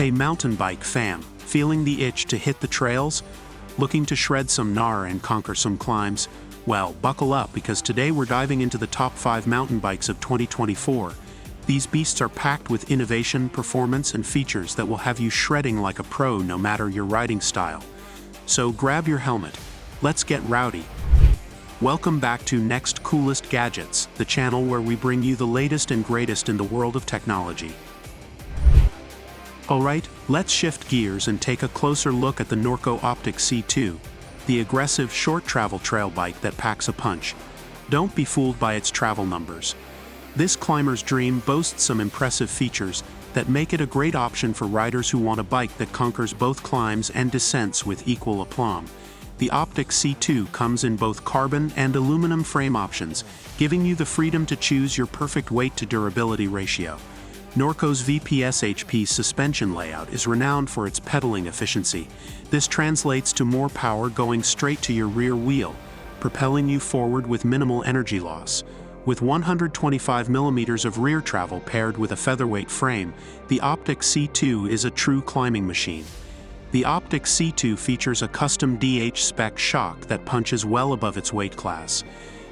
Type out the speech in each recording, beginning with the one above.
Hey mountain bike fam, feeling the itch to hit the trails? Looking to shred some gnar and conquer some climbs? Well, buckle up because today we're diving into the top 5 mountain bikes of 2024. These beasts are packed with innovation, performance, and features that will have you shredding like a pro no matter your riding style. So grab your helmet. Let's get rowdy. Welcome back to Next Coolest Gadgets, the channel where we bring you the latest and greatest in the world of technology. Alright, let's shift gears and take a closer look at the Norco Optic C2, the aggressive short travel trail bike that packs a punch. Don't be fooled by its travel numbers. This climber's dream boasts some impressive features that make it a great option for riders who want a bike that conquers both climbs and descents with equal aplomb. The Optic C2 comes in both carbon and aluminum frame options, giving you the freedom to choose your perfect weight to durability ratio. Norco's VPSHP suspension layout is renowned for its pedaling efficiency. This translates to more power going straight to your rear wheel, propelling you forward with minimal energy loss. With 125 mm of rear travel paired with a featherweight frame, the Optic C2 is a true climbing machine. The Optic C2 features a custom DH spec shock that punches well above its weight class.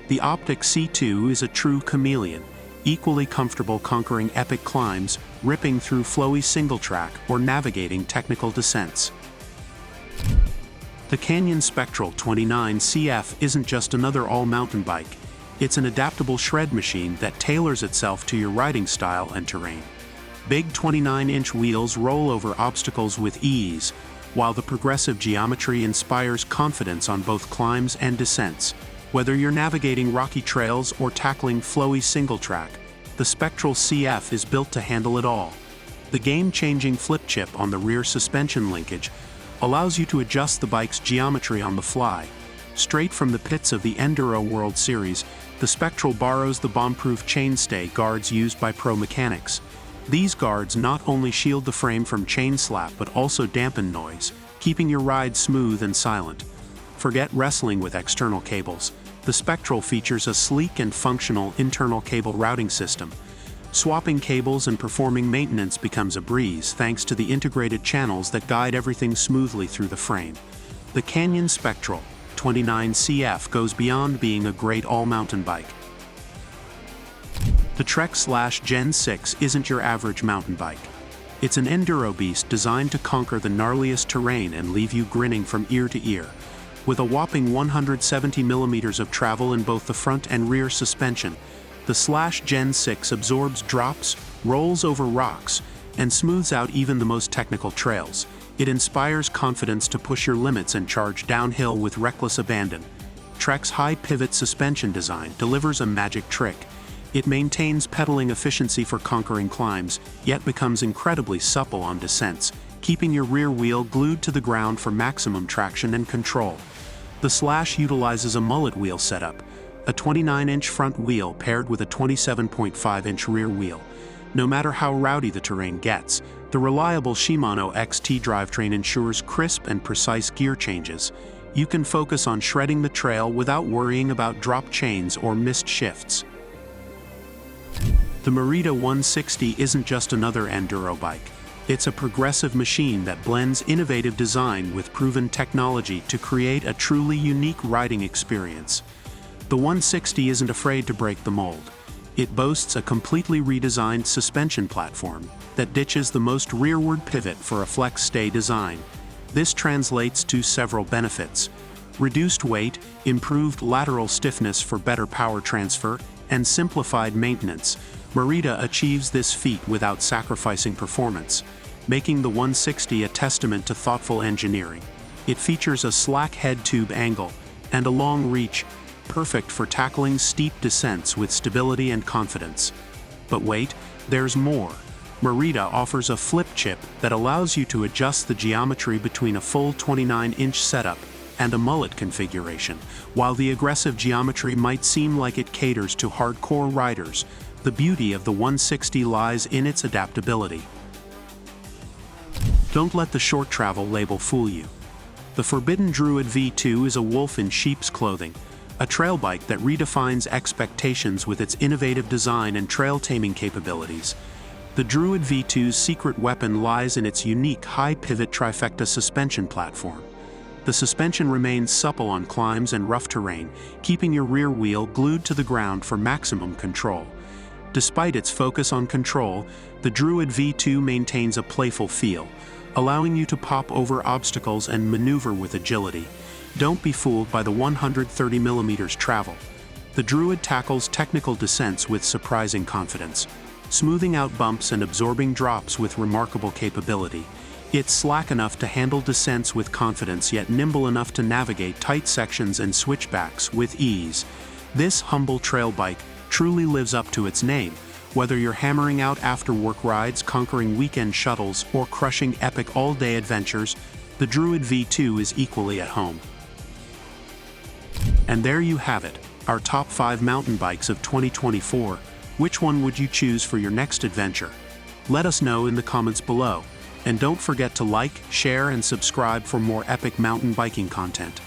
The Optic C2 is a true chameleon, equally comfortable conquering epic climbs, ripping through flowy single track, or navigating technical descents. The Canyon Spectral 29 CF isn't just another all-mountain bike. It's an adaptable shred machine that tailors itself to your riding style and terrain. Big 29-inch wheels roll over obstacles with ease, while the progressive geometry inspires confidence on both climbs and descents. Whether you're navigating rocky trails or tackling flowy single track, the Spectral CF is built to handle it all. The game-changing flip chip on the rear suspension linkage allows you to adjust the bike's geometry on the fly. Straight from the pits of the Endur World Series, the Spectral borrows the bomb-proof chainstay guards used by pro mechanics. These guards not only shield the frame from chain slap but also dampen noise, keeping your ride smooth and silent. Forget wrestling with external cables. The Spectral features a sleek and functional internal cable routing system. Swapping cables and performing maintenance becomes a breeze thanks to the integrated channels that guide everything smoothly through the frame. The Canyon Spectral 29 CF goes beyond being a great all-mountain bike. The Trek/Gen 6 isn't your average mountain bike. It's an Endur OB Beast designed to conquer the gnarliest terrain and leave you grinning from ear to ear. With a whopping 170 mm of travel in both the front and rear suspension, the Gen 6 absorbs drops, rolls over rocks, and smooths out even the most technical trails. It inspires confidence to push your limits and charge downhill with reckless abandon. Trek's high pivot suspension design delivers a magic trick. It maintains pedaling efficiency for conquering climbs, yet becomes incredibly supple on descents, keeping your rear wheel glued to the ground for maximum traction and control. The Slash utilizes a mullet wheel setup, a 29-inch front wheel paired with a 27.5-inch rear wheel. No matter how rowdy the terrain gets, the reliable Shimano XT drivetrain ensures crisp and precise gear changes. You can focus on shredding the trail without worrying about drop chains or missed shifts. The Marita 160 isn't just another enduro bike. It's a progressive machine that blends innovative design with proven technology to create a truly unique riding experience. The 160 isn't afraid to break the mold. It boasts a completely redesigned suspension platform that ditches the most rearward pivot for a flex stay design. This translates to several benefits: reduced weight, improved lateral stiffness for better power transfer, and simplified maintenance. Marita achieves this feat without sacrificing performance, making the 160 a testament to thoughtful engineering. It features a slack head tube angle and a long reach, perfect for tackling steep descents with stability and confidence. But wait, there's more. Marita offers a flip chip that allows you to adjust the geometry between a full 29-inch setup and a mullet configuration. While the aggressive geometry might seem like it caters to hardcore riders, the beauty of the 160 lies in its adaptability. Don't let the short travel label fool you. The forbidden Druid V2 is a wolf in sheep's clothing, a trail bike that redefines expectations with its innovative design and trail taming capabilities. The Druid V2's secret weapon lies in its unique high-pivot trifecta suspension platform. The suspension remains supple on climbs and rough terrain, keeping your rear wheel glued to the ground for maximum control. Despite its focus on control, the Druid V2 maintains a playful feel, allowing you to pop over obstacles and maneuver with agility. Don't be fooled by the 130mm travel. The Druid tackles technical descents with surprising confidence, smoothing out bumps and absorbing drops with remarkable capability. It's slack enough to handle descents with confidence, yet nimble enough to navigate tight sections and switchbacks with ease. This humble trail bike truly lives up to its name. Whether you're hammering out after-work rides, conquering weekend shuttles, or crushing epic all-day adventures, the Druid V2 is equally at home. And there you have it, our top 5 mountain bikes of 2024. Which one would you choose for your next adventure? Let us know in the comments below. And don't forget to like, share, and subscribe for more epic mountain biking content.